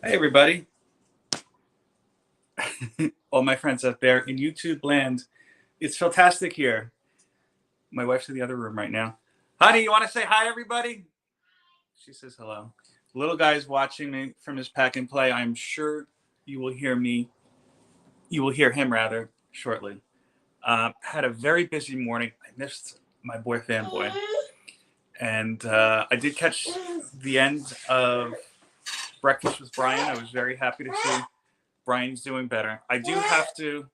Hey, everybody. All my friends out there in YouTube land. It's fantastic here. My wife's in the other room right now. Honey, you want to say hi, everybody? She says hello. Little guy is watching me from his pack and play. I'm sure you will hear me. You will hear him rather shortly. Had a very busy morning. I missed my boy Fanboy. And I did catch the end of Breakfast with Brian. I was very happy to see Brian's doing better. I do have to.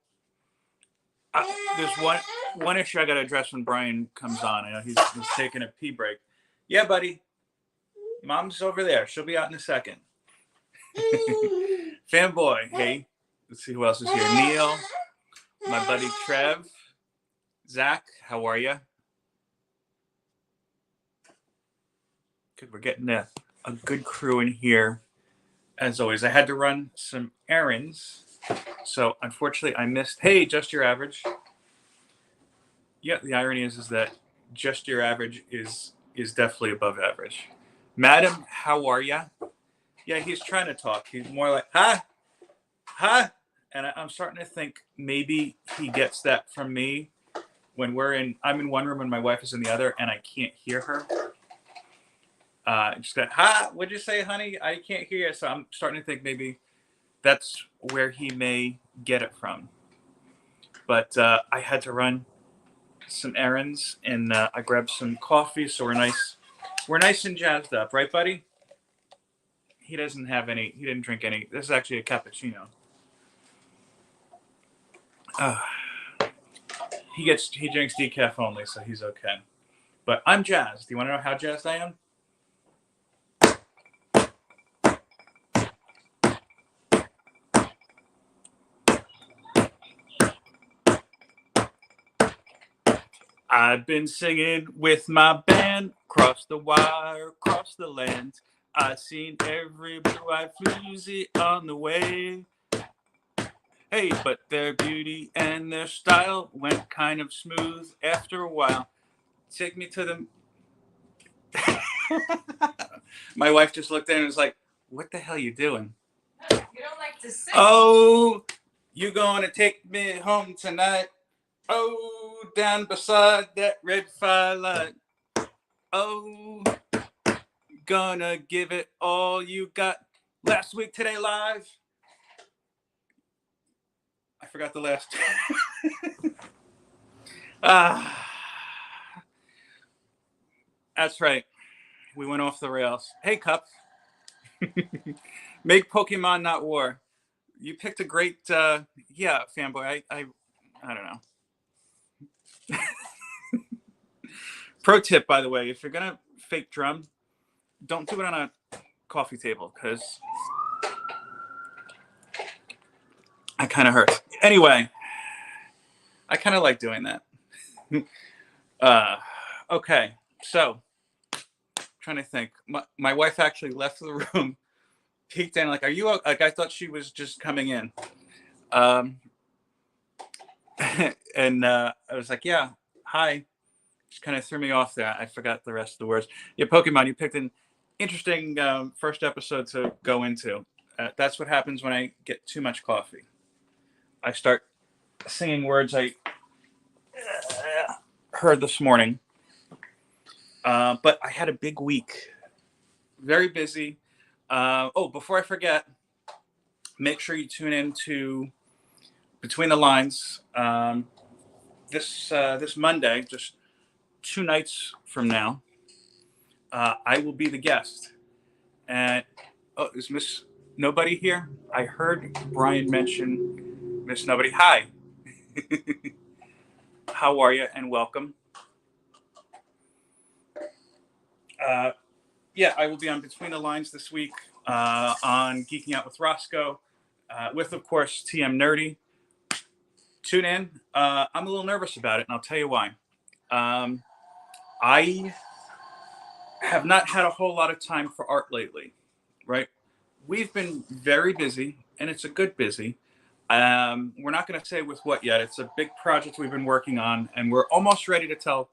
There's one issue I got to address when Brian comes on. I know he's taking a pee break. Yeah, buddy. Mom's over there. She'll be out in a second. Fanboy. Hey, let's see who else is here. Neil, my buddy Trev, Zach. How are you? Good. We're getting a good crew in here. As always, I had to run some errands. So unfortunately, I missed. Hey, Just Your Average. Yeah, the irony is that Just Your Average is definitely above average. Madam, how are ya? Yeah, he's trying to talk. He's more like, huh? And I'm starting to think maybe he gets that from me when I'm in one room and my wife is in the other and I can't hear her. Just got, what'd you say, honey? I can't hear you. So I'm starting to think maybe that's where he may get it from. But I had to run some errands and I grabbed some coffee, so we're nice and jazzed up, right, buddy? He didn't drink any. This is actually a cappuccino. He drinks decaf only, so he's okay. But I'm jazzed. Do you want to know how jazzed I am? I've been singing with my band, across the wire, across the land. I seen every blue-eyed floozy on the way. Hey, but their beauty and their style went kind of smooth after a while. Take me to the... My wife just looked at and was like, what the hell are you doing? You don't like to sing. Oh, you gonna take me home tonight? Oh, down beside that red firelight. Oh, gonna give it all you got. Last week, today, live. I forgot the last. That's right. We went off the rails. Hey, Cup. Make Pokemon not war. You picked a great, Fanboy. I don't know. Pro tip, by the way, if you're gonna fake drum, don't do it on a coffee table because I kind of hurt. Anyway, I kind of like doing that. Okay, so trying to think. My wife actually left the room, peeked in, like, "Are you?" Like, I thought she was just coming in, and I was like, "Yeah, hi." Just kind of threw me off there. I forgot the rest of the words. Yeah, Pokemon, you picked an interesting first episode to go into. That's what happens when I get too much coffee. I start singing words I heard this morning. But I had a big week. Very busy. Before I forget, make sure you tune in to Between the Lines this Monday, just 2 nights from now. I will be the guest. And is Miss Nobody here? I heard Brian mention Miss Nobody. Hi. How are you? And welcome. I will be on Between the Lines this week on Geeking Out with Roscoe, with, of course, TM Nerdy. Tune in. I'm a little nervous about it, and I'll tell you why. I have not had a whole lot of time for art lately, right? We've been very busy, and it's a good busy. We're not going to say with what yet. It's a big project we've been working on, and we're almost ready to tell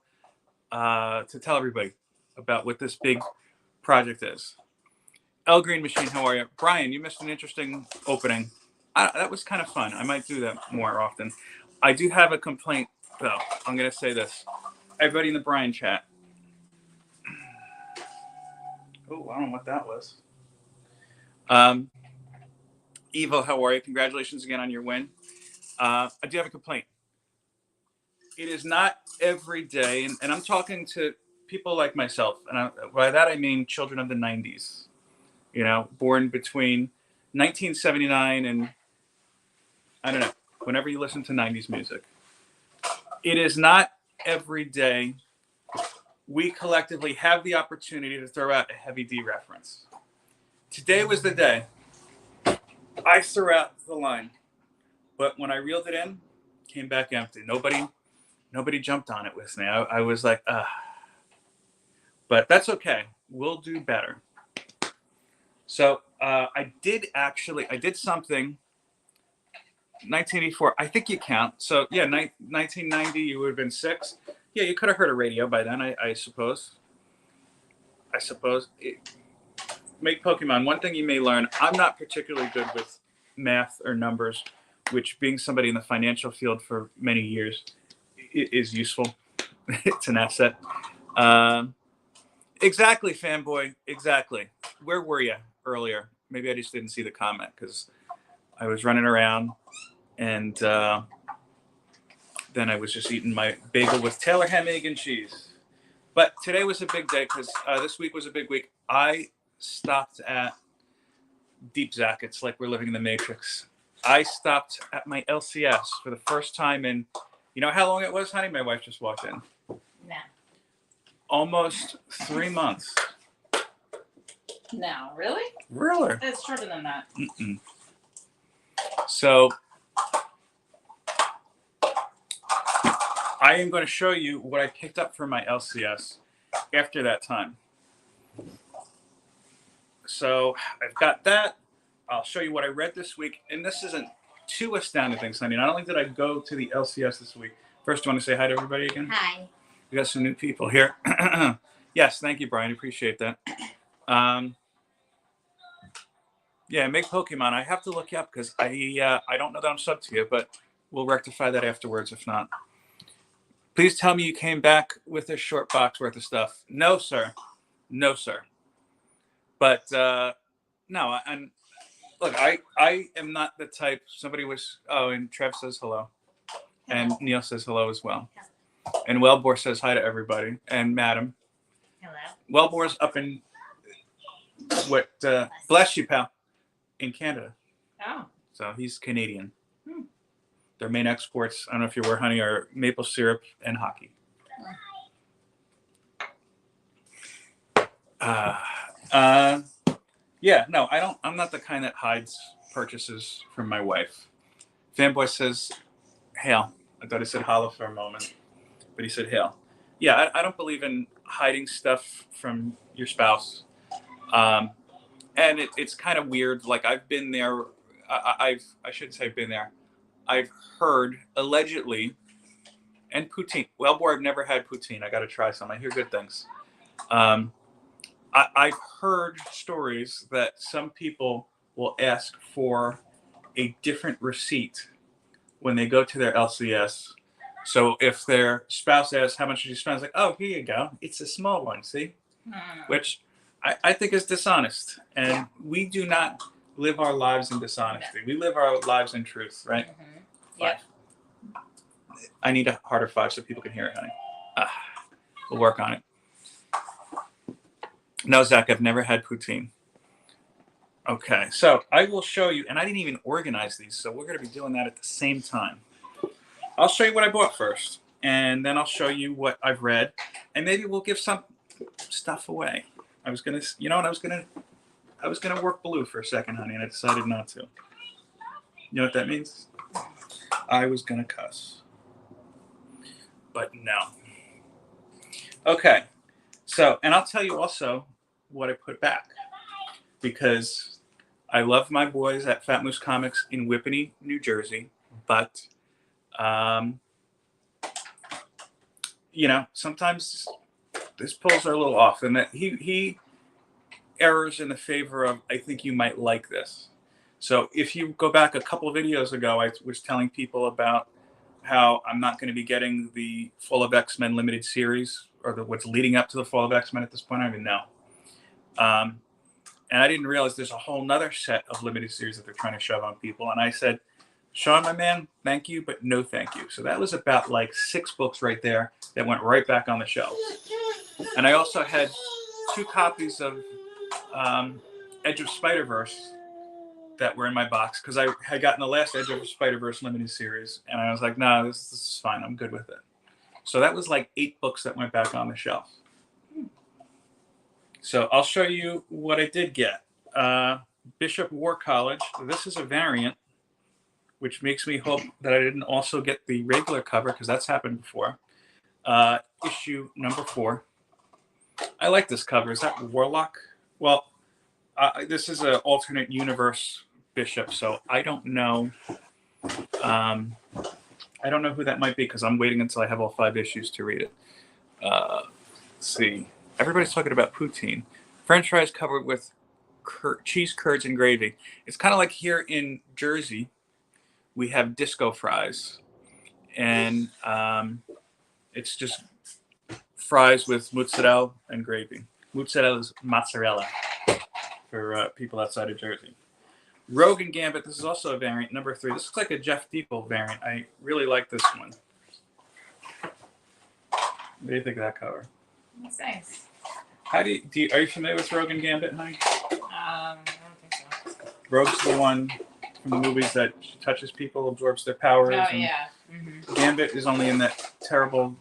everybody about what this big project is. El Green Machine, how are you? Brian, you missed an interesting opening. That was kind of fun. I might do that more often. I do have a complaint, though. I'm going to say this. Everybody in the Brian chat. Oh, I don't know what that was. Evo, how are you? Congratulations again on your win. I do have a complaint. It is not every day, and I'm talking to people like myself, and by that I mean children of the 90s, born between 1979 and, I don't know, whenever you listen to 90s music. It is not every day we collectively have the opportunity to throw out a Heavy D reference. Today was the day I threw out the line, but when I reeled it in, came back empty. Nobody jumped on it with me. I was like, but that's okay. We'll do better. So I did something. 1984. I think you count. So yeah, 1990. You would have been 6. Yeah, you could have heard a radio by then. I suppose. Make Pokemon. One thing you may learn. I'm not particularly good with math or numbers, which, being somebody in the financial field for many years, is useful. It's an asset. Exactly, fanboy. Exactly. Where were you earlier? Maybe I just didn't see the comment because I was running around, and then I was just eating my bagel with Taylor ham, egg, and cheese. But today was a big day because this week was a big week. I stopped at Deep Zack. It's like we're living in the Matrix. I stopped at my LCS for the first time in, you know how long it was, honey? My wife just walked in. No. Almost 3 months. No, really? Really? It's shorter than that. Mm-mm. So I am going to show you what I picked up for my LCS after that time. So I've got that. I'll show you what I read this week. And this isn't too astounding things, honey. Not only did I go to the LCS this week. First, do you want to say hi to everybody again? Hi. We got some new people here. Yes, thank you, Brian. Appreciate that. Yeah, make Pokemon. I have to look you up because I don't know that I'm sub to you, but we'll rectify that afterwards if not. Please tell me you came back with a short box worth of stuff. No, sir. No, sir. But no, and look, I am not the type. Somebody was. Oh, and Trev says hello, and Neil says hello as well, and Wellbore says hi to everybody, and Madam. Hello. Wellbore's up in what? Bless you, pal. In Canada. Oh. So he's Canadian. Their main exports, I don't know if you're aware, honey, are maple syrup and hockey. Yeah, no, I'm not the kind that hides purchases from my wife. Fanboy says, hail. I thought he said holla for a moment, but he said hail. Yeah, I don't believe in hiding stuff from your spouse. And it's kind of weird. Like, I've been there. I shouldn't say I've been there. I've heard, allegedly, and poutine. Well, boy, I've never had poutine. I got to try some. I hear good things. I've heard stories that some people will ask for a different receipt when they go to their LCS. So if their spouse asks, how much did you spend? It's like, oh, here you go. It's a small one, see? Which I think is dishonest. And we do not live our lives in dishonesty. We live our lives in truth, right? Mm-hmm. Yep. I need a harder 5 so people can hear it, honey. We'll work on it. No, Zach, I've never had poutine. Okay, so I will show you, and I didn't even organize these, so we're going to be doing that at the same time. I'll show you what I bought first, and then I'll show you what I've read, and maybe we'll give some stuff away. I was going to work blue for a second, honey, and I decided not to. You know what that means? I was going to cuss. But no. Okay. So, and I'll tell you also what I put back. Because I love my boys at Fat Moose Comics in Whippany, New Jersey. But, sometimes his pulls are a little off. And that he errors in the favor of, I think you might like this. So if you go back a couple of videos ago, I was telling people about how I'm not going to be getting the Fall of X-Men limited series, or what's leading up to the Fall of X-Men at this point. I don't even know. And I didn't realize there's a whole nother set of limited series that they're trying to shove on people. And I said, Sean, my man, thank you, but no thank you. So that was about like 6 books right there that went right back on the shelf. And I also had 2 copies of Edge of Spider-Verse that were in my box, because I had gotten the last Edge of Spider-Verse limited series, and I was like, no, this is fine. I'm good with it. So that was like 8 books that went back on the shelf. So I'll show you what I did get. Bishop War College. This is a variant, which makes me hope that I didn't also get the regular cover, because that's happened before. Issue number 4. I like this cover. Is that Warlock? Well, this is an alternate universe Bishop, so I don't know. I don't know who that might be, because I'm waiting until I have all 5 issues to read it. Let's see. Everybody's talking about poutine. French fries covered with cheese curds and gravy. It's kind of like here in Jersey, we have disco fries, and it's just fries with mozzarella and gravy. Mozzarella is mozzarella for people outside of Jersey. Rogue and Gambit. This is also a variant, number 3. This looks like a Jeff Depot variant. I really like this one. What do you think of that cover? That's nice. How do you are you familiar with Rogue and Gambit, honey? I don't think so. Rogue's the one from the movies that touches people, absorbs their powers. Oh, and yeah. Mm-hmm. Gambit is only in that terrible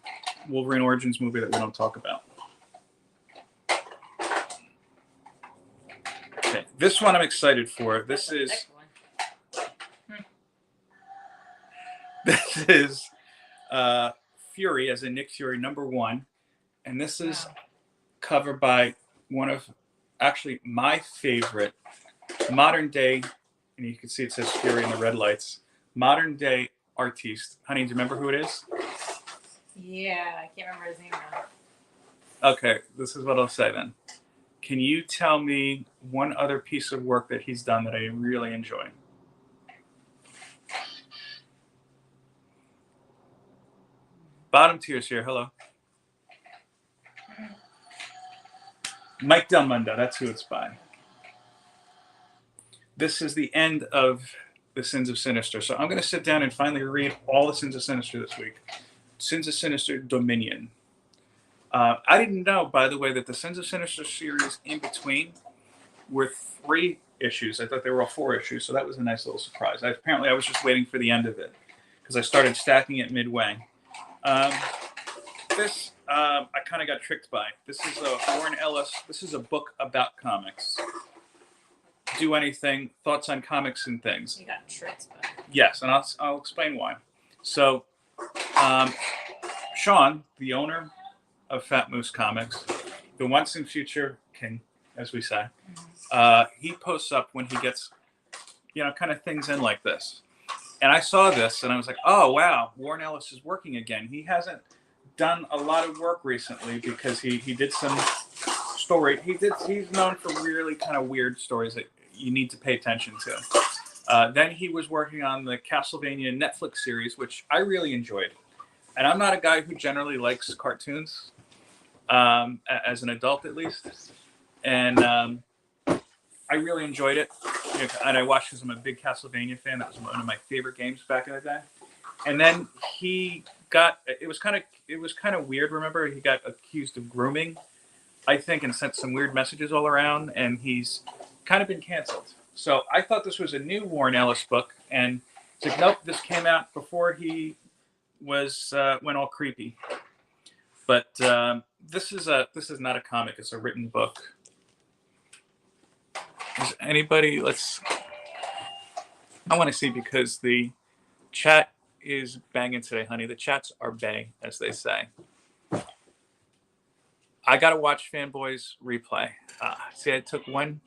Wolverine Origins movie that we don't talk about. Okay, this one I'm excited for. This is this is Fury, as in Nick Fury, number 1, and this is covered by one of actually my favorite modern day, and you can see it says Fury in the red lights, modern day artiste. Honey, do you remember who it is? Yeah, I can't remember his name now. Okay, this is what I'll say then. Can you tell me one other piece of work that he's done that I really enjoy? Bottom tiers here. Hello. Mike Del Mundo. That's who it's by. This is the end of the Sins of Sinister. So I'm going to sit down and finally read all the Sins of Sinister this week. Sins of Sinister Dominion. I didn't know, by the way, that the Sins of Sinister series in between were 3 issues. I thought they were all 4 issues, so that was a nice little surprise. Apparently, I was just waiting for the end of it, because I started stacking it midway. This, I kind of got tricked by. This is a Warren Ellis. This is a book about comics. Do anything, thoughts on comics and things. You got tricked by. Yes, and I'll explain why. So, Sean, the owner of Fat Moose Comics, the once and future king, as we say, he posts up when he gets, kind of things in like this. And I saw this and I was like, oh, wow, Warren Ellis is working again. He hasn't done a lot of work recently, because he did some story. He's known for really kind of weird stories that you need to pay attention to. Then he was working on the Castlevania Netflix series, which I really enjoyed. And I'm not a guy who generally likes cartoons, as an adult at least. And I really enjoyed it. And I watched because I'm a big Castlevania fan. That was one of my favorite games back in the day. And then it was kind of weird. Remember, he got accused of grooming, I think, and sent some weird messages all around. And he's kind of been canceled. So I thought this was a new Warren Ellis book. And it's like, nope, this came out before he went all creepy. But this is not a comic. It's a written book. Is anybody? I want to see, because the chat is banging today, honey. The chats are bang, as they say. I got to watch Fanboys replay. See, I took one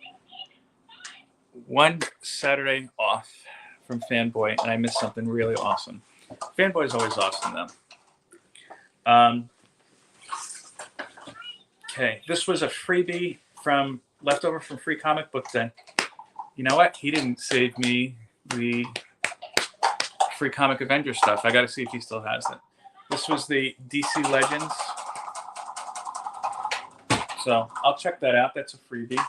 Saturday off from Fanboy, and I missed something really awesome. Fanboy is always awesome, though. Okay, this was a freebie from leftover from Free Comic Book Day. You know what? He didn't save me the Free Comic Avenger stuff. I got to see if he still has it. This was the DC Legends. So I'll check that out. That's a freebie.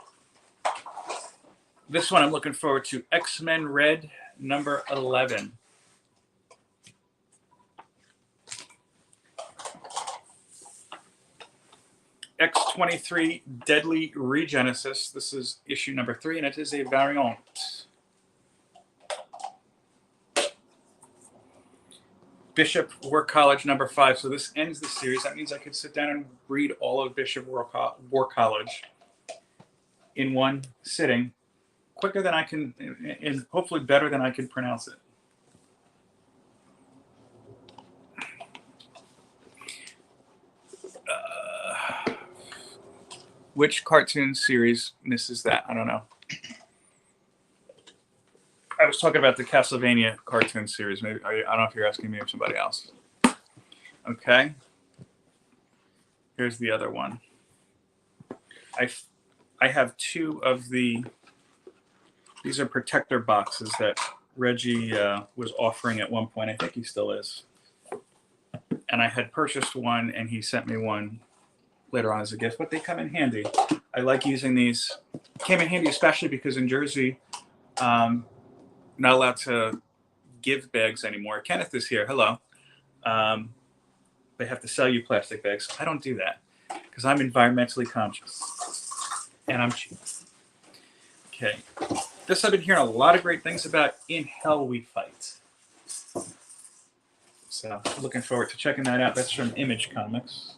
This one I'm looking forward to. X-Men Red number 11. X-23 Deadly Regenesis. This is issue number 3, and it is a variant. Bishop War College number 5. So this ends the series. That means I could sit down and read all of Bishop War College in one sitting, quicker than I can, and hopefully better than I can pronounce it. Which cartoon series misses that? I don't know. I was talking about the Castlevania cartoon series. Maybe I don't know if you're asking me or somebody else. Okay. Here's the other one. I have 2 of the. These are protector boxes that Reggie was offering at one point. I think he still is. And I had purchased one, and he sent me one later on as a gift. But they come in handy. I like using these. Came in handy especially because in Jersey, not allowed to give bags anymore. Kenneth is here. Hello. They have to sell you plastic bags. I don't do that because I'm environmentally conscious and I'm cheap. Okay. This I've been hearing a lot of great things about. In Hell We Fight. So looking forward to checking that out. That's from Image Comics.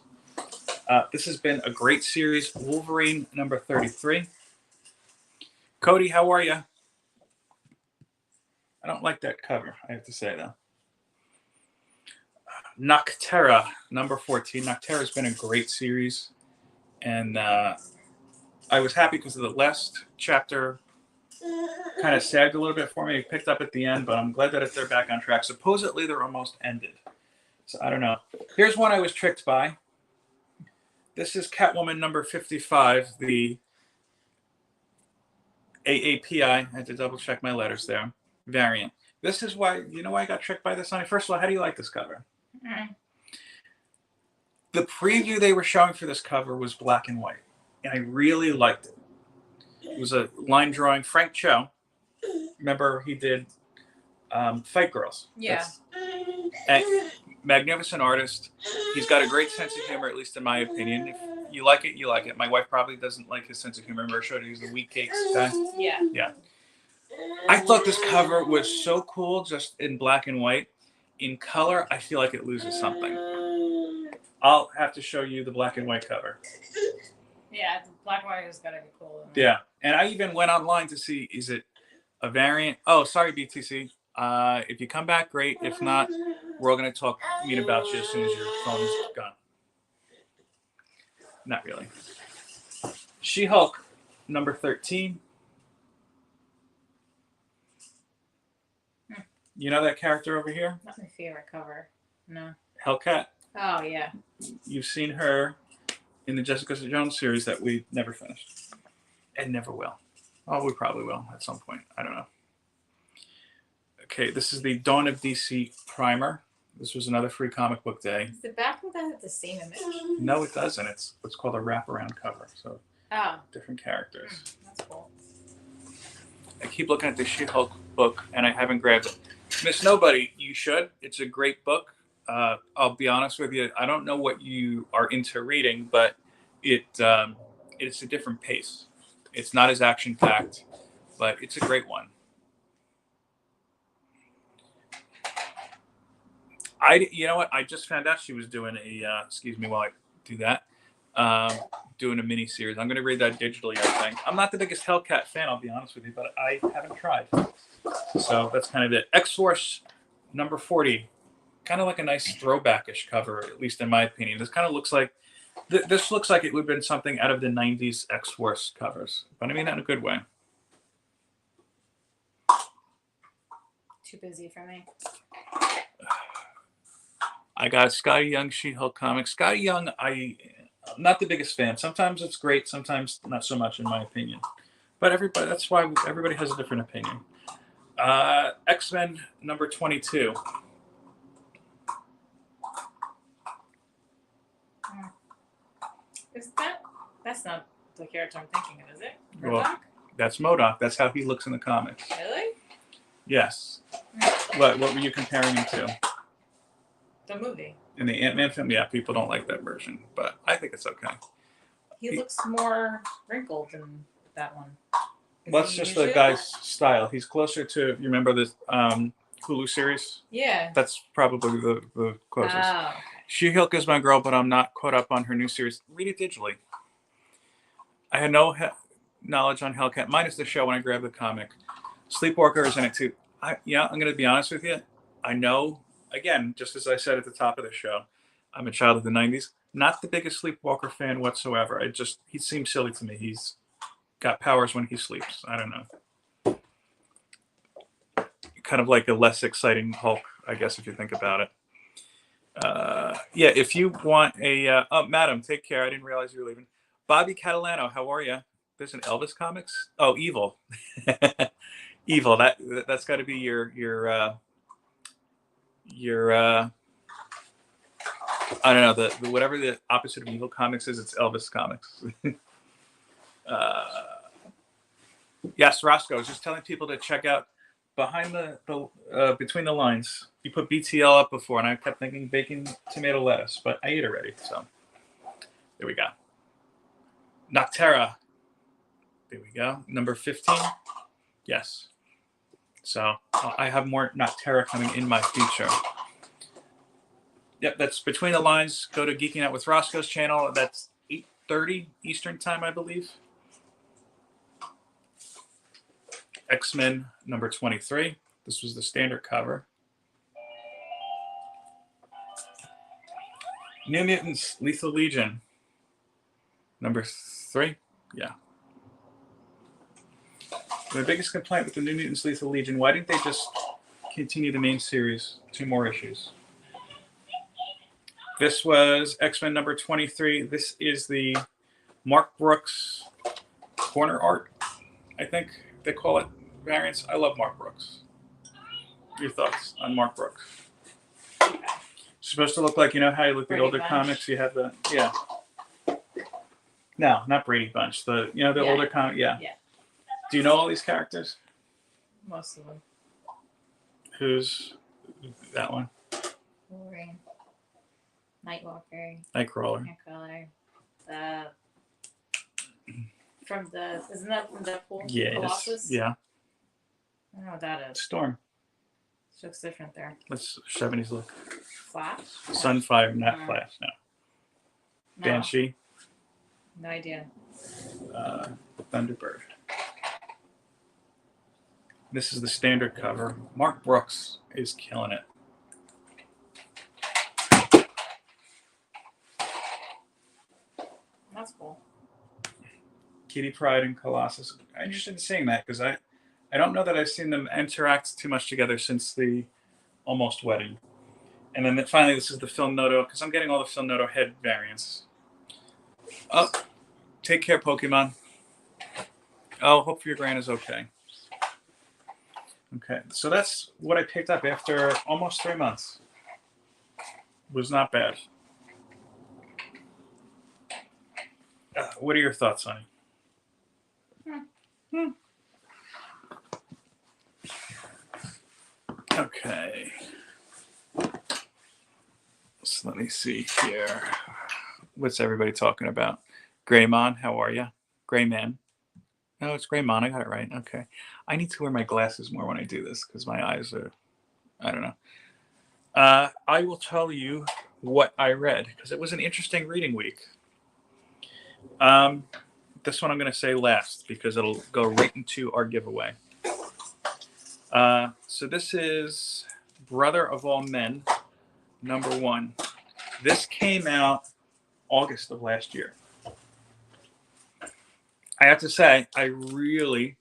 This has been a great series. Wolverine number 33. Cody, how are you? I don't like that cover, I have to say, though. Nocterra, number 14. Nocterra has been a great series. And I was happy because of the last chapter kind of sagged a little bit for me. It picked up at the end, but I'm glad that they're back on track. Supposedly, they're almost ended. So I don't know. Here's one I was tricked by. This is Catwoman number 55, the AAPI. I had to double check my letters there. Variant. This is why, you know why I got tricked by this, Sonny? First of all, how do you like this cover? The preview they were showing for this cover was black and white, and I really liked it. It was a line drawing. Frank Cho, remember he did Fight Girls. Yeah. Magnificent artist. He's got a great sense of humor, at least in my opinion. If you like it, you like it. My wife probably doesn't like his sense of humor. Remember I showed you he's the wheat cakes guy? Yeah. Yeah. I thought this cover was so cool, just in black and white. In color, I feel like it loses something. I'll have to show you the black and white cover. Yeah, black and white has got to be cool. Yeah, and I even went online to see, is it a variant? Oh, sorry, BTC. If you come back, great. If not, we're all going to talk mean about you as soon as your phone is gone. Not really. She-Hulk, number 13. You know that character over here? Not my favorite cover. No. Hellcat. Oh, yeah. You've seen her in the Jessica Jones series that we never finished. And never will. Oh, we probably will at some point. I don't know. Okay, this is the Dawn of DC primer. This was another Free Comic Book Day. Does the back of that have the same image? No, it doesn't. It's what's called a wraparound cover. So different characters. That's cool. I keep looking at the She-Hulk book, and I haven't grabbed it. Miss Nobody, you should. It's a great book. I'll be honest with you. I don't know what you are into reading, but it's a different pace. It's not as action-packed, but it's a great one. You know what? I just found out she was doing a. Excuse me while I do that. Doing a mini series. I'm going to read that digitally. I think I'm not the biggest Hellcat fan. I'll be honest with you, but I haven't tried. So that's kind of it. X-Force number 40. Kind of like a nice throwback-ish cover, at least in my opinion. This kind of looks like this looks like it would have been something out of the 90s X-Force covers, but I mean that in a good way. Too busy for me. I got Scotty Young She-Hulk comics. Scotty Young, I I'm not the biggest fan. Sometimes it's great, sometimes not so much, in my opinion. But everybody, that's why everybody has a different opinion. X-Men number 22. Is that's not the character I'm thinking of, is it? Well, MODOK? That's MODOK. That's how he looks in the comics. Really? Yes. What were you comparing him to? The movie. In the Ant-Man film? Yeah, people don't like that version, but I think it's okay. He looks more wrinkled than that one. That's just the guy's style. He's closer to, you remember the Hulu series? Yeah. That's probably the closest. Oh. She-Hulk is my girl, but I'm not caught up on her new series. Read it digitally. I had no knowledge on Hellcat, minus the show when I grabbed the comic. Sleepwalker is in it too. I'm going to be honest with you. I know, again, just as I said at the top of the show, I'm a child of the 90s. Not the biggest Sleepwalker fan whatsoever. He seems silly to me. He's got powers when he sleeps. I don't know. Kind of like a less exciting Hulk, I guess, if you think about it. Yeah, if you want a... madam, take care. I didn't realize you were leaving. Bobby Catalano, how are you? There's an Elvis comics? Oh, Evil. Evil. That's got to be your I don't know, the whatever the opposite of Evil comics is, it's Elvis comics. Yes, Roscoe, I was just telling people to check out behind the Between the Lines. You put BTL up before, and I kept thinking bacon, tomato, lettuce, but I ate already, so there we go. Noctera. There we go. Number 15. Yes. So I have more Noctera coming in my future. Yep, that's Between the Lines. Go to Geeking Out with Roscoe's channel. That's 8:30 Eastern time, I believe. X-Men number 23. This was the standard cover. New Mutants Lethal Legion number 3. Yeah. My biggest complaint with the New Mutants Lethal Legion, why didn't they just continue the main series 2 more issues? This was X-Men number 23. This is the Mark Brooks corner art, I think they call it, variants. I love Mark Brooks. Your thoughts on Mark Brooks? It's supposed to look like, you know how you look at the older comics? You have the, yeah. No, not Brady Bunch. The older comic, yeah. Do you know all these characters? Most of them. Who's that one? Wolverine. Nightwalker. Nightcrawler. From the, isn't that from Deadpool? Yeah. Colossus? Yeah. I don't know what that is. Storm. It looks different there. Let's 70s look. Flash? Sunfire, not Flash, no. Banshee. No idea. Thunderbird. This is the standard cover. Mark Brooks is killing it. That's cool. Kitty Pryde and Colossus. I'm interested in seeing that because I don't know that I've seen them interact too much together since the Almost Wedding. And then finally, this is the Phil Noto, because I'm getting all the Phil Noto head variants. Oh, take care, Pokemon. Oh, hope your gran is okay. Okay, so that's what I picked up after almost 3 months. Was not bad. What are your thoughts, honey? Okay. So let me see here. What's everybody talking about? Greymon, how are you? Greyman. No, it's Greymon. I got it right. Okay. I need to wear my glasses more when I do this because my eyes are, I don't know. I will tell you what I read because it was an interesting reading week. This one I'm going to say last because it'll go right into our giveaway. So this is Brother of All Men, number 1. This came out August of last year. I have to say, I really,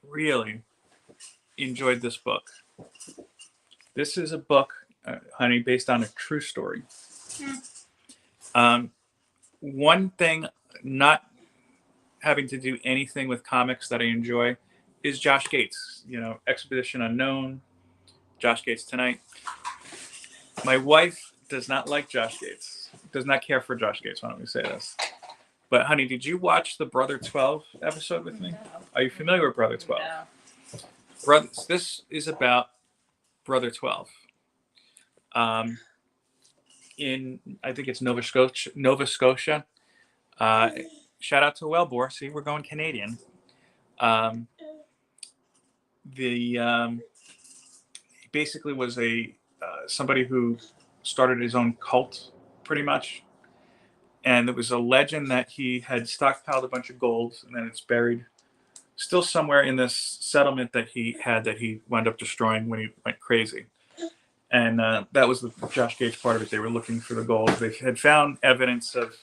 really enjoyed this book. This is a book, honey, based on a true story. one thing not having to do anything with comics that I enjoy is Josh Gates. You know, Expedition Unknown, Josh Gates Tonight. My wife does not like Josh Gates. Does not care for Josh Gates. Why don't we say this? But honey, did you watch the Brother 12 episode with me? No. Are you familiar with Brother 12? No. Brothers, this is about Brother 12. In I think it's Nova Scotia. Nova Scotia. Shout out to Wellbore. See, we're going Canadian. He basically was a somebody who started his own cult, pretty much. And there was a legend that he had stockpiled a bunch of gold, and then it's buried still somewhere in this settlement that he had that he wound up destroying when he went crazy. And that was the Josh Gates part of it. They were looking for the gold. They had found evidence of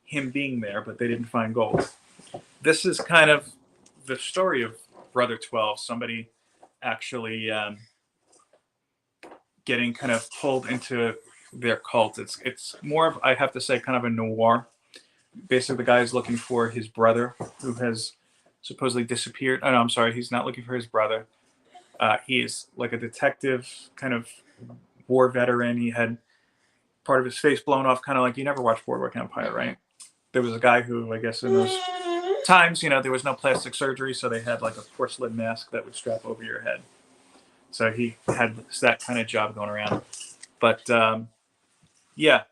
him being there, but they didn't find gold. This is kind of the story of Brother 12. Somebody actually getting kind of pulled into their cult. It's more of, I have to say, kind of a noir. Basically, the guy is looking for his brother who has supposedly disappeared. Oh, no, I'm sorry. He's not looking for his brother. He is like a detective, kind of war veteran. He had part of his face blown off, kind of like, you never watched Boardwalk Empire, right? There was a guy who, I guess in those times, you know, there was no plastic surgery, so they had like a porcelain mask that would strap over your head. So he had that kind of job going around. But yeah,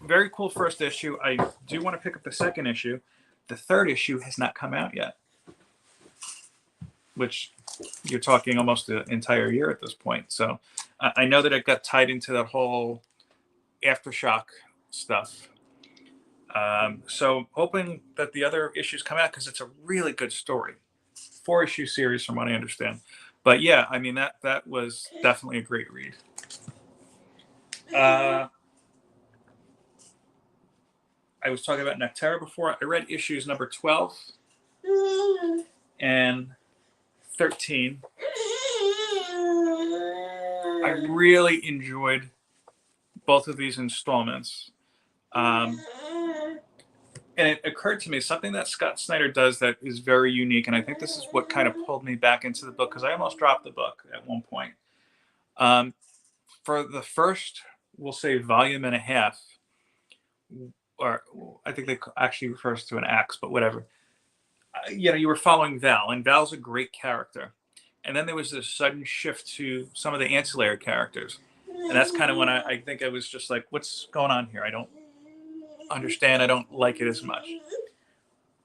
very cool first issue. I do want to pick up the second issue. The third issue has not come out yet, which you're talking almost an entire year at this point. So I know that it got tied into that whole Aftershock stuff. So hoping that the other issues come out, because it's a really good story. 4-issue series from what I understand. But yeah, I mean, that was definitely a great read. I was talking about Nectera before. I read issues number 12 and 13. I really enjoyed both of these installments. And it occurred to me, something that Scott Snyder does that is very unique, and I think this is what kind of pulled me back into the book, because I almost dropped the book at one point. For the first, we'll say, volume and a half, or I think they actually refers to an axe, but whatever. You know, you were following Val, and Val's a great character. And then there was this sudden shift to some of the ancillary characters. And that's kind of when I think I was just like, what's going on here? I don't understand. I don't like it as much.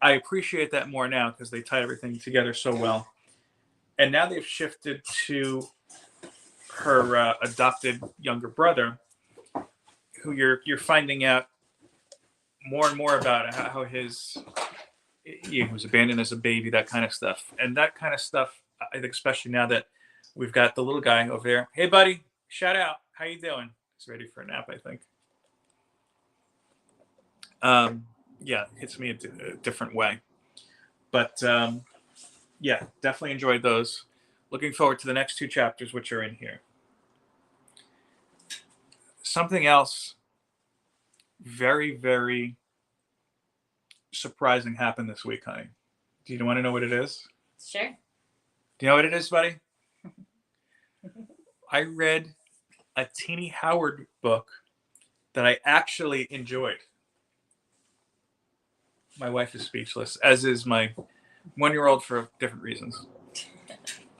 I appreciate that more now because they tie everything together so well. And now they've shifted to her adopted younger brother, who you're finding out more and more about how he was abandoned as a baby, that kind of stuff. And that kind of stuff, I think, especially now that we've got the little guy over there. Hey, buddy, shout out. How you doing? He's ready for a nap, I think. Yeah, hits me a different way. But yeah, definitely enjoyed those. Looking forward to the next 2 chapters, which are in here. Something else very, very surprising happened this week, honey. Do you want to know what it is? Sure. Do you know what it is, buddy? I read a Tini Howard book that I actually enjoyed. My wife is speechless, as is my 1-year-old for different reasons.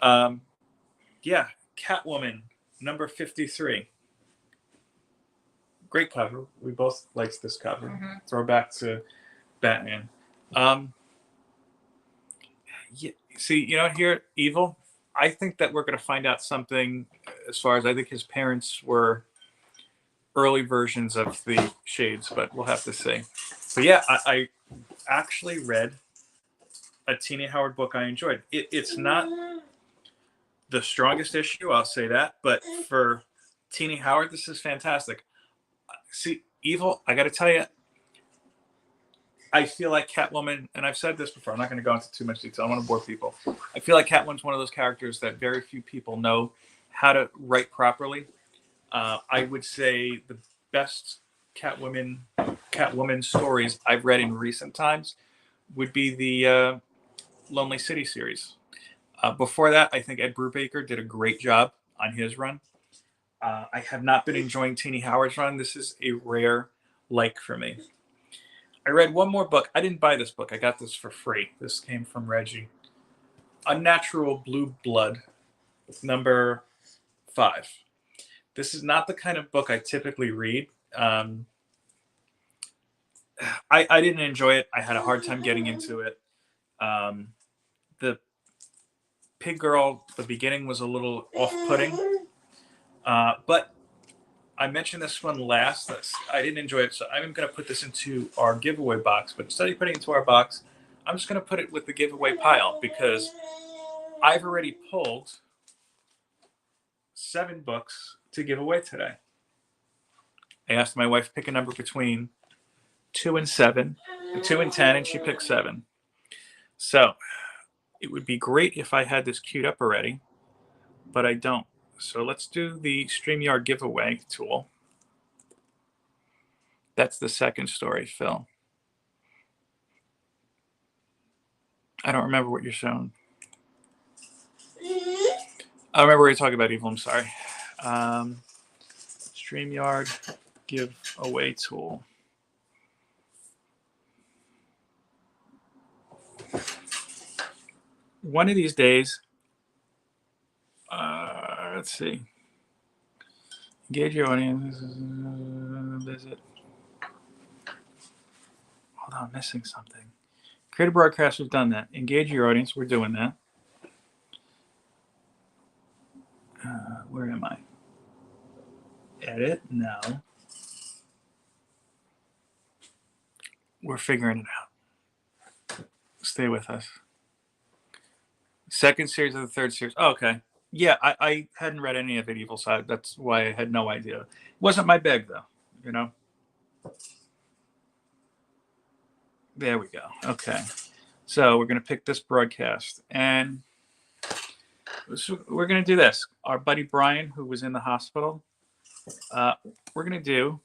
Yeah, Catwoman, number 53. Great cover. We both liked this cover. Mm-hmm. Throwback to Batman. Yeah, see, you know, here, Evil, I think that we're going to find out something as far as I think his parents were early versions of the Shades, but we'll have to see. But yeah, I actually read a Tini Howard book I enjoyed. It's not the strongest issue, I'll say that, but for Tini Howard, this is fantastic. See, Evil, I got to tell you, I feel like Catwoman, and I've said this before, I'm not going to go into too much detail, I want to bore people. I feel like Catwoman's one of those characters that very few people know how to write properly. I would say the best Catwoman Catwoman stories I've read in recent times would be the Lonely City series. Before that, I think Ed Brubaker did a great job on his run. I have not been enjoying Teenie Howard's run. This is a rare like for me. I read one more book. I didn't buy this book. I got this for free. This came from Reggie. Unnatural Blue Blood, number 5. This is not the kind of book I typically read. I didn't enjoy it. I had a hard time getting into it. The pig girl, the beginning was a little off-putting. But I mentioned this one last. I didn't enjoy it, so I'm going to put this into our giveaway box. But instead of putting it into our box, I'm just going to put it with the giveaway pile because I've already pulled 7 books to give away today. I asked my wife to pick a number between 2 and 7, 2 and 10, and she picked 7. So it would be great if I had this queued up already, but I don't. So let's do the StreamYard giveaway tool. That's the second story, Phil. I don't remember what you're showing. I remember we were talking about Evil. I'm sorry. StreamYard giveaway tool. One of these days, let's see. Engage your audience. Visit. Hold on, I'm missing something. Create a broadcast. We've done that. Engage your audience. We're doing that. Where am I? Edit. No. We're figuring it out. Stay with us. Second series of the third series. Oh, okay. Yeah, I hadn't read any of it, Evil Side. That's why I had no idea. It wasn't my bag, though. You know? There we go. Okay. So we're going to pick this broadcast. And we're going to do this. Our buddy Brian, who was in the hospital, we're going to do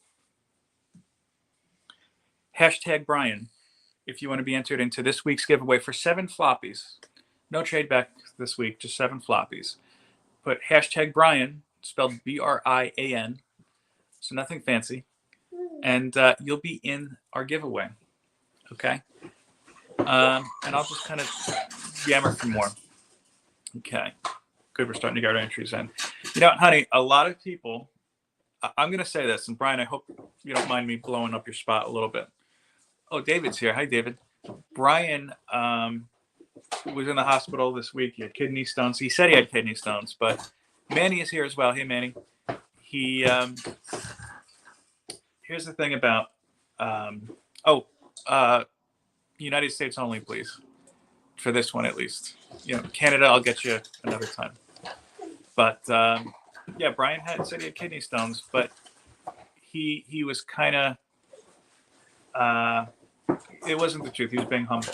hashtag Brian if you want to be entered into this week's giveaway for 7 floppies. No trade back this week, just 7 floppies. Put hashtag Brian, spelled B-R-I-A-N, so nothing fancy, and you'll be in our giveaway. Okay? And I'll just kind of yammer for more. Okay. Good, we're starting to get our entries in. You know, honey, a lot of people, I'm going to say this, and Brian, I hope you don't mind me blowing up your spot a little bit. Oh, David's here. Hi, David. Brian was in the hospital this week. He had kidney stones. He said he had kidney stones, but Manny is here as well. Hey, Manny. He here's the thing about United States only, please, for this one at least. You know, Canada, I'll get you another time. But yeah, Brian said he had kidney stones, but he was kind of it wasn't the truth. He was being humble.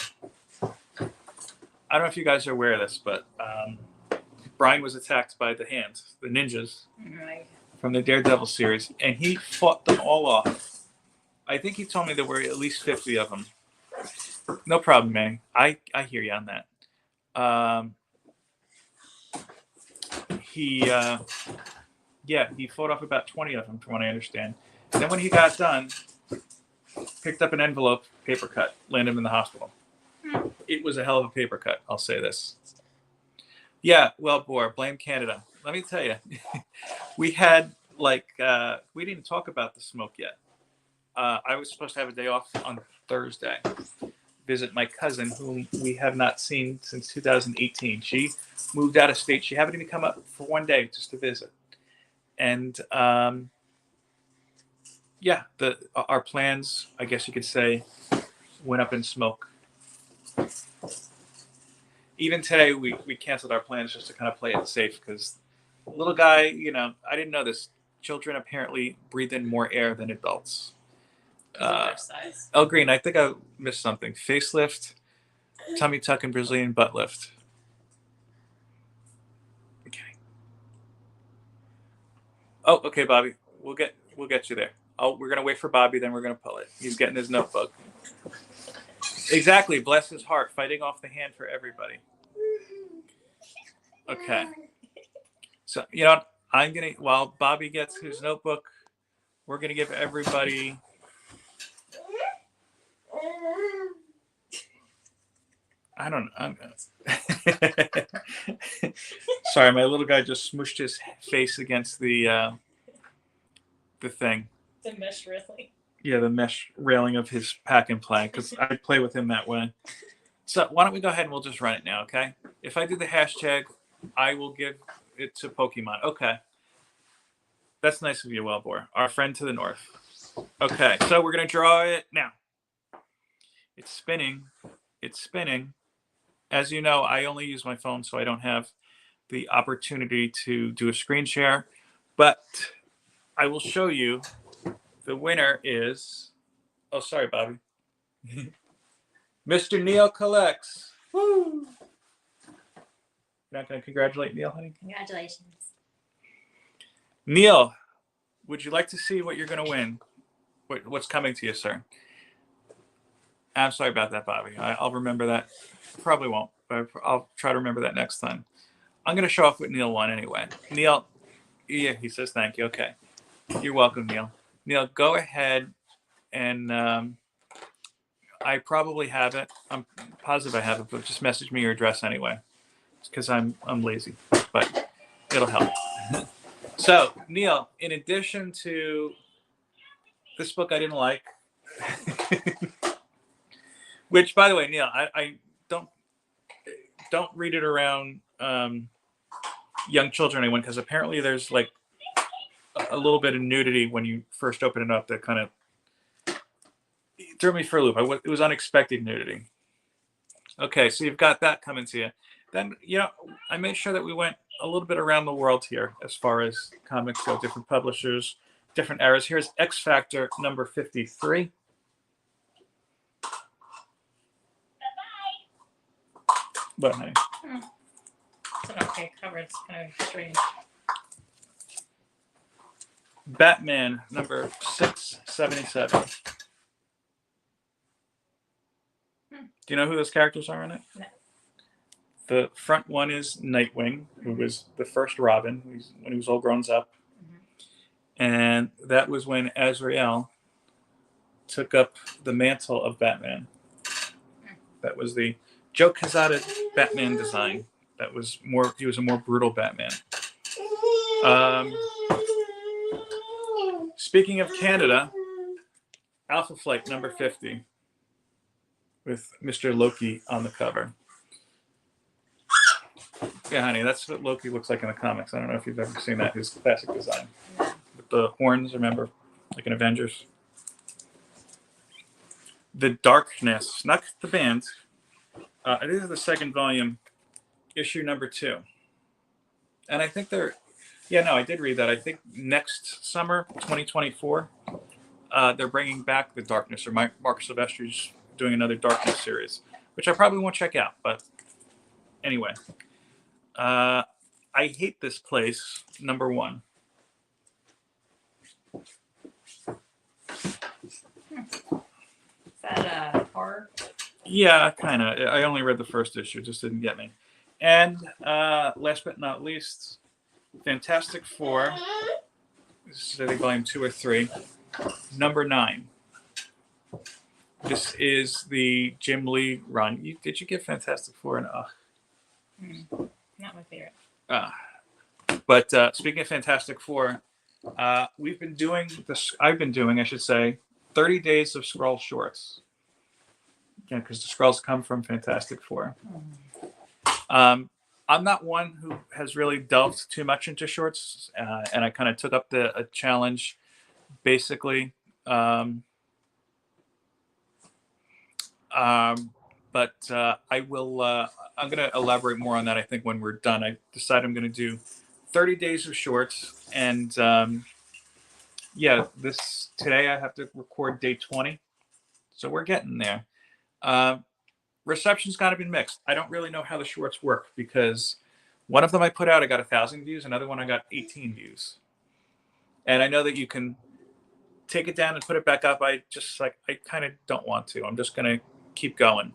I don't know if you guys are aware of this, but Brian was attacked by the Hands, the ninjas from the Daredevil series, and he fought them all off. I think he told me there were at least 50 of them. No problem, man. I hear you on that. He fought off about 20 of them, from what I understand. And then when he got done, picked up an envelope, paper cut, landed him in the hospital. It was a hell of a paper cut, I'll say this. Yeah, well, Boar, blame Canada. Let me tell you, we had, we didn't talk about the smoke yet. I was supposed to have a day off on Thursday, visit my cousin, whom we have not seen since 2018. She moved out of state. She happened to come up for one day just to visit. And, yeah, our plans, I guess you could say, went up in smoke. Even today, we canceled our plans just to kind of play it safe because little guy, you know, I didn't know this. Children apparently breathe in more air than adults. El Green, I think I missed something. Facelift, tummy tuck, and Brazilian butt lift. Okay. Oh, okay, Bobby. We'll get you there. Oh, we're gonna wait for Bobby, then we're gonna pull it. He's getting his notebook. Exactly. Bless his heart, fighting off the hand for everybody. Okay. So you know what? I'm gonna while Bobby gets his notebook, we're gonna give everybody. I don't know. Sorry, my little guy just smooshed his face against the thing. The mesh railing. Yeah, the mesh railing of his pack and play, because I play with him that way. So why don't we go ahead and we'll just run it now, okay? If I do the hashtag, I will give it to Pokemon. Okay. That's nice of you, Wellbore, our friend to the north. Okay, so we're going to draw it now. It's spinning. It's spinning. As you know, I only use my phone, so I don't have the opportunity to do a screen share. But I will show you. The winner is... Oh, sorry, Bobby. Mr. Neil Collects. Woo! You're not going to congratulate Neil, honey? Congratulations. Neil, would you like to see what you're going to win? What's coming to you, sir? I'm sorry about that, Bobby. I'll remember that. Probably won't, but I'll try to remember that next time. I'm going to show off what Neil won anyway. Neil, yeah, he says thank you. Okay. You're welcome, Neil. Neil, go ahead and I probably have it. I'm positive I have it, but just message me your address anyway. It's because I'm lazy, but it'll help. So, Neil, in addition to this book I didn't like, which, by the way, Neil, I don't read it around young children anyone, because apparently there's like a little bit of nudity when you first open it up that kind of threw me for a loop. It was unexpected nudity. Okay, so you've got that coming to you. Then, you know, I made sure that we went a little bit around the world here as far as comics go, different publishers, different eras. Here's X Factor number 53. But honey. It's an okay cover. It's kind of strange. Batman number 677. Do you know who those characters are in it? No. The front one is Nightwing, who was the first Robin when he was all grown up. Mm-hmm. And that was when Azrael took up the mantle of Batman. That was the Joe Quesada Batman design. He was a more brutal Batman. Speaking of Canada, Alpha Flight number 50 with Mr. Loki on the cover. Yeah, honey, that's what Loki looks like in the comics. I don't know if you've ever seen that, his classic design. With the horns, remember? Like in Avengers. The Darkness, not the band. This is the second volume, issue number 2. And I think I did read that. I think next summer, 2024, they're bringing back the Darkness, or Mark Silvestri's doing another Darkness series, which I probably won't check out. But anyway, I Hate This Place, number 1. Is that horror? Yeah, kind of. I only read the first issue, just didn't get me. And last but not least, Fantastic Four. This is, I think, volume 2 or 3, number 9. This is the Jim Lee run. Did you get Fantastic Four? Not my favorite. But speaking of Fantastic Four, we've been doing this. I've been doing, I should say, 30 days of Skrull shorts. Yeah, because the Skrulls come from Fantastic Four. I'm not one who has really delved too much into shorts, and I kind of took up a challenge, basically. But I will. I'm going to elaborate more on that. I think when we're done, I decide I'm going to do 30 days of shorts, and today I have to record day 20, so we're getting there. Reception's kind of been mixed. I don't really know how the shorts work, because one of them I put out, I got 1,000 views. Another one I got 18 views. And I know that you can take it down and put it back up. I kind of don't want to. I'm just going to keep going.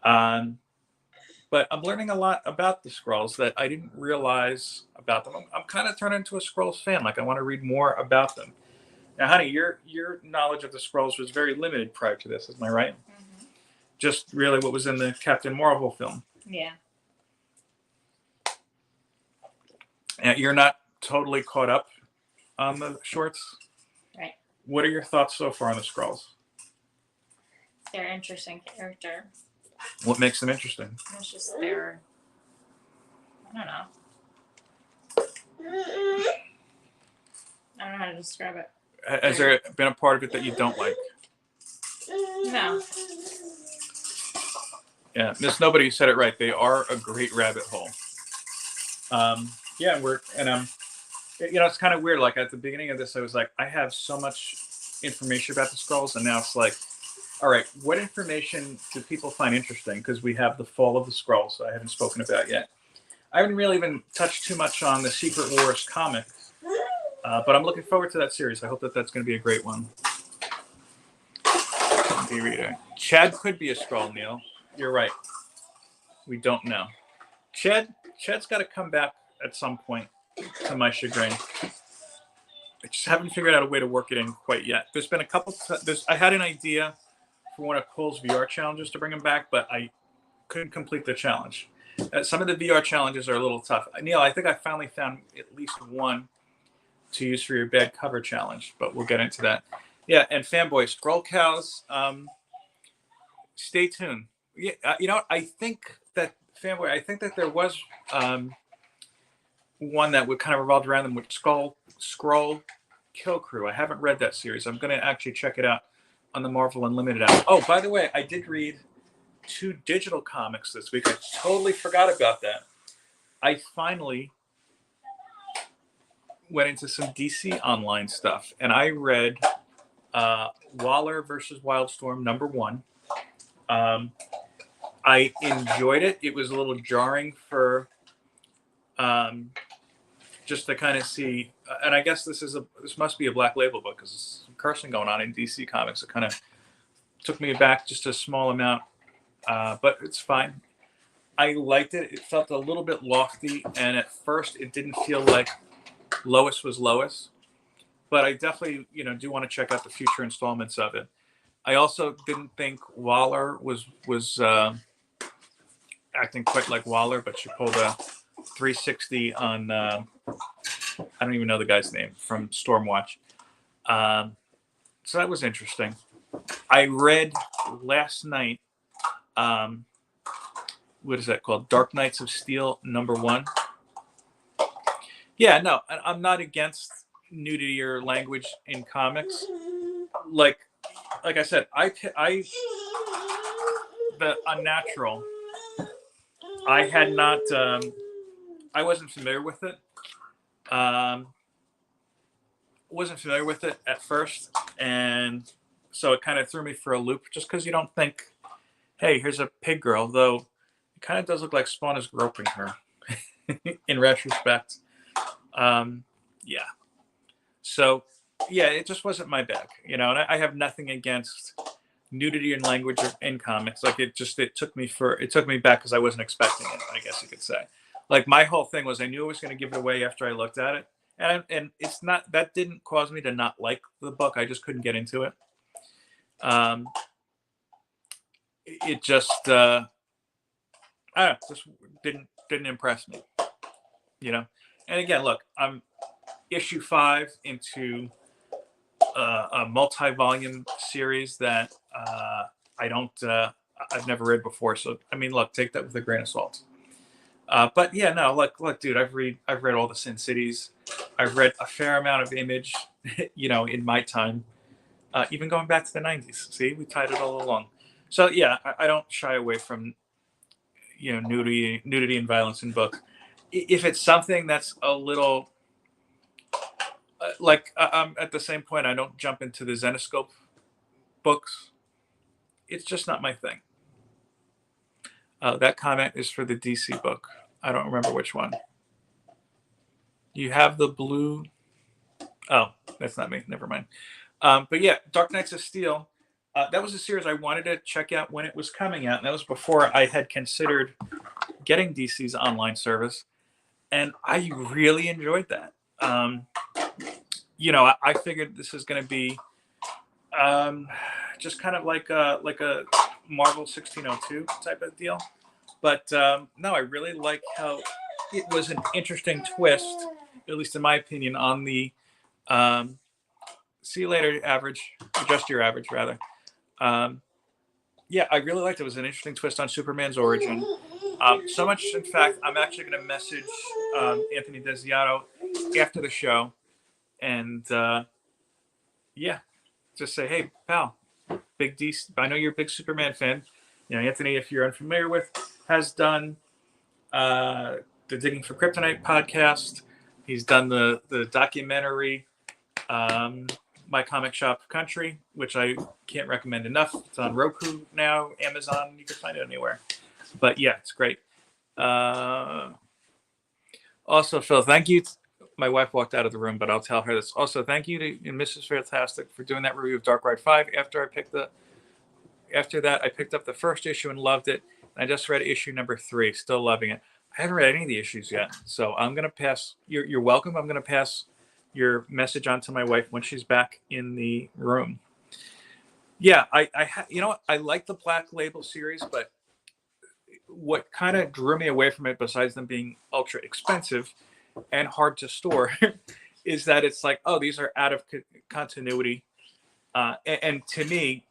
But I'm learning a lot about the Skrulls that I didn't realize about them. I'm kind of turning into a Skrulls fan. Like, I want to read more about them. Now, honey, your knowledge of the Skrulls was very limited prior to this. Am I right? Mm-hmm. Just really what was in the Captain Marvel film. Yeah. And you're not totally caught up on the shorts? Right. What are your thoughts so far on the Skrulls? They're an interesting character. What makes them interesting? It's just I don't know. I don't know how to describe it. Has there been a part of it that you don't like? No. Yeah, Miss Nobody said it right. They are a great rabbit hole. Yeah, it's kind of weird. Like, at the beginning of this, I was like, I have so much information about the Skrulls, and now it's like, all right, what information do people find interesting? Because we have the Fall of the Skrulls I haven't spoken about yet. I haven't really even touched too much on the Secret Wars comics, but I'm looking forward to that series. I hope that that's going to be a great one. Chad could be a Skrull, Neil. You're right. We don't know. Chad's got to come back at some point, to my chagrin. I just haven't figured out a way to work it in quite yet. There's been a couple. I had an idea for one of Cole's VR challenges to bring him back, but I couldn't complete the challenge. Some of the VR challenges are a little tough. Neil, I think I finally found at least one to use for your bad cover challenge, but we'll get into that. Yeah, and Fanboy, Skrull Cows, stay tuned. Yeah, I think that Fanboy, I think that there was one that would kind of revolve around them with Skrull Kill Crew. I haven't read that series. I'm going to actually check it out on the Marvel Unlimited app. Oh, by the way, I did read 2 digital comics this week. I totally forgot about that. I finally went into some DC Online stuff, and I read Waller versus Wildstorm #1. I enjoyed it. It was a little jarring for just to kind of see, and I guess this must be a Black Label book because there's some cursing going on in DC Comics. It kind of took me back just a small amount, but it's fine. I liked it. It felt a little bit lofty, and at first it didn't feel like Lois was Lois, but I definitely, do want to check out the future installments of it. I also didn't think Waller was acting quite like Waller, but she pulled a 360 on I don't even know the guy's name from Stormwatch. So that was interesting. I read last night, what is that called? Dark Knights of Steel #1. Yeah, no, I'm not against nudity or language in comics. Like I said, the Unnatural, I had not, I wasn't familiar with it. Wasn't familiar with it at first, and so it kind of threw me for a loop, just because you don't think, hey, here's a pig girl, though it kind of does look like Spawn is groping her in retrospect. Yeah. So, yeah, it just wasn't my bag, and I have nothing against nudity and language in comics. Like, it took me back because I wasn't expecting it, I guess you could say. Like, my whole thing was I knew I was going to give it away after I looked at it. And it's not, that didn't cause me to not like the book. I just couldn't get into it. It just, I don't know, just didn't impress me, And again, look, I'm issue 5 into a multi-volume series that I've never read before. So, I mean, look, take that with a grain of salt. But yeah, no, look, dude, I've read all the Sin Cities. I've read a fair amount of Image, in my time, even going back to the 90s. See, we tied it all along. So yeah, I don't shy away from, nudity and violence in book. If it's something that's a little, I'm at the same point, I don't jump into the Zenescope books. It's just not my thing. That comment is for the DC book. I don't remember which one. You have the blue. Oh, that's not me. Never mind. But yeah, Dark Knights of Steel. That was a series I wanted to check out when it was coming out, and that was before I had considered getting DC's online service, and I really enjoyed that. I figured this is going to be just kind of like a Marvel 1602 type of deal, but no, I really like how it was an interesting twist, at least in my opinion, on the see you later average, adjust your average rather. Yeah, I really liked it. It was an interesting twist on Superman's origin. So much, in fact, I'm actually going to message Anthony Desiato after the show, and yeah, just say, hey, pal, big D. I know you're a big Superman fan. Anthony, if you're unfamiliar with, has done the Digging for Kryptonite podcast. He's done the documentary My Comic Shop Country, which I can't recommend enough. It's on Roku now, Amazon. You can find it anywhere. But yeah, it's great. Also, Phil, thank you. My wife walked out of the room, but I'll tell her this. Also, thank you to Mrs. Fantastic for doing that review of Dark Ride 5. After that, I picked up the first issue and loved it. I just read issue number 3, still loving it. I haven't read any of the issues yet, so I'm gonna pass. You're welcome. I'm gonna pass your message on to my wife when she's back in the room. Yeah, I like the Black Label series, but what kind of drew me away from it, besides them being ultra expensive and hard to store, is that it's like, oh, these are out of continuity. And to me,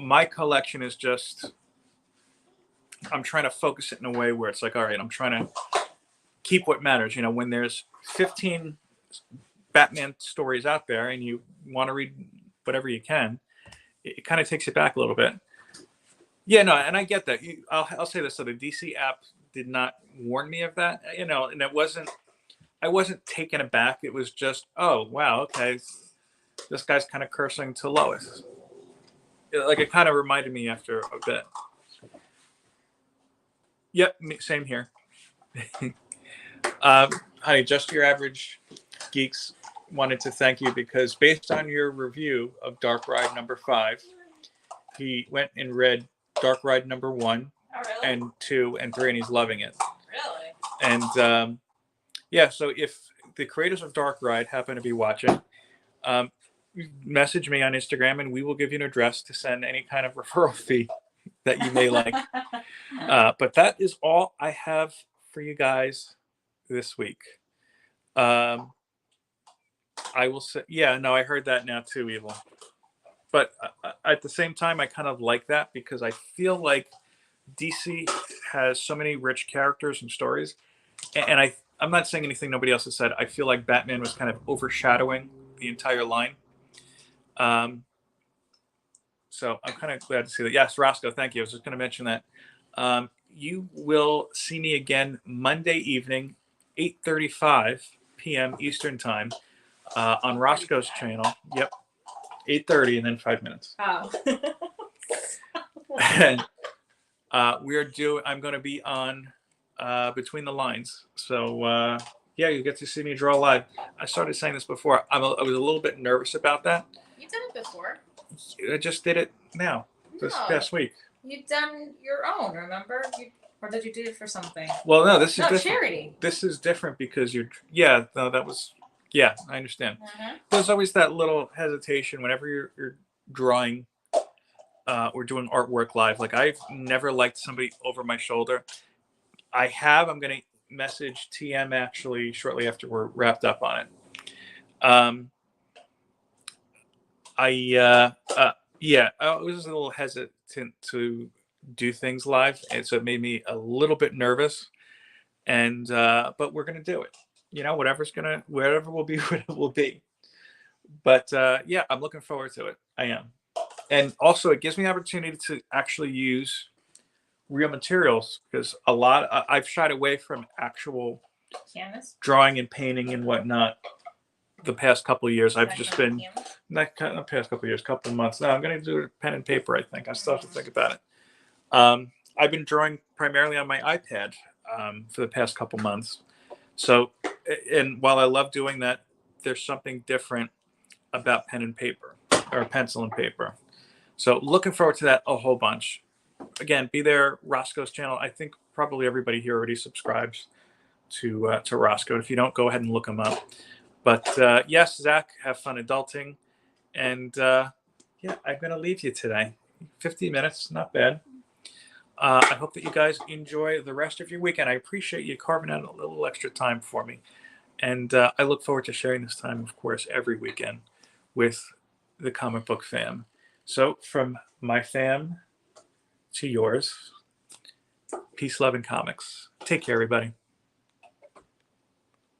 my collection is just, I'm trying to focus it in a way where it's like, all right, I'm trying to keep what matters. When there's 15 Batman stories out there and you want to read whatever you can, it kind of takes it back a little bit. Yeah, no, and I get that. I'll say this. So the DC app did not warn me of that, and I wasn't taken aback. It was just, oh, wow, okay, this guy's kind of cursing to Lois. Like, it kind of reminded me after a bit. Yep, same here. Honey, Just Your Average Geeks wanted to thank you because based on your review of Dark Ride number 5, he went and read Dark Ride number 1 really? and 2 and 3, and he's loving it. Really? And yeah, so if the creators of Dark Ride happen to be watching, message me on Instagram and we will give you an address to send any kind of referral fee that you may like. But that is all I have for you guys this week. I will say, yeah, no, I heard that now too, Evil. But at the same time, I kind of like that because I feel like DC has so many rich characters and stories. And I'm not saying anything nobody else has said. I feel like Batman was kind of overshadowing the entire line. So I'm kind of glad to see that. Yes, Roscoe, thank you. I was just going to mention that. You will see me again Monday evening, 8:35 p.m. Eastern Time on Roscoe's channel. Yep, 8:30 and then 5 minutes. Oh. And I'm going to be on Between the Lines. So yeah, you get to see me draw live. I started saying this before. I was a little bit nervous about that. You've done it before. I just did it now, this past week. You've done your own, remember? Or did you do it for something? Well, no, this is different. Charity. This is different because I understand. Uh-huh. There's always that little hesitation whenever you're drawing or doing artwork live. Like, I've never liked somebody over my shoulder. I'm going to message TM actually shortly after we're wrapped up on it. I was a little hesitant to do things live, and so it made me a little bit nervous. And but we're gonna do it. Whatever will be what it will be. But yeah, I'm looking forward to it. I am, and also it gives me an opportunity to actually use real materials because I've shied away from actual Canvas? Drawing and painting and whatnot. The past couple of years, I've just been couple of months. No, I'm going to do pen and paper. I think I still have to think about it. I've been drawing primarily on my iPad for the past couple months. So, and while I love doing that, there's something different about pen and paper or pencil and paper. So looking forward to that a whole bunch. Again, be there, Roscoe's channel. I think probably everybody here already subscribes to Roscoe. If you don't, go ahead and look him up. But yes, Zach, have fun adulting. And yeah, I'm going to leave you today. 50 minutes, not bad. I hope that you guys enjoy the rest of your weekend. I appreciate you carving out a little extra time for me. And I look forward to sharing this time, of course, every weekend with the comic book fam. So from my fam to yours, peace, love, and comics. Take care, everybody.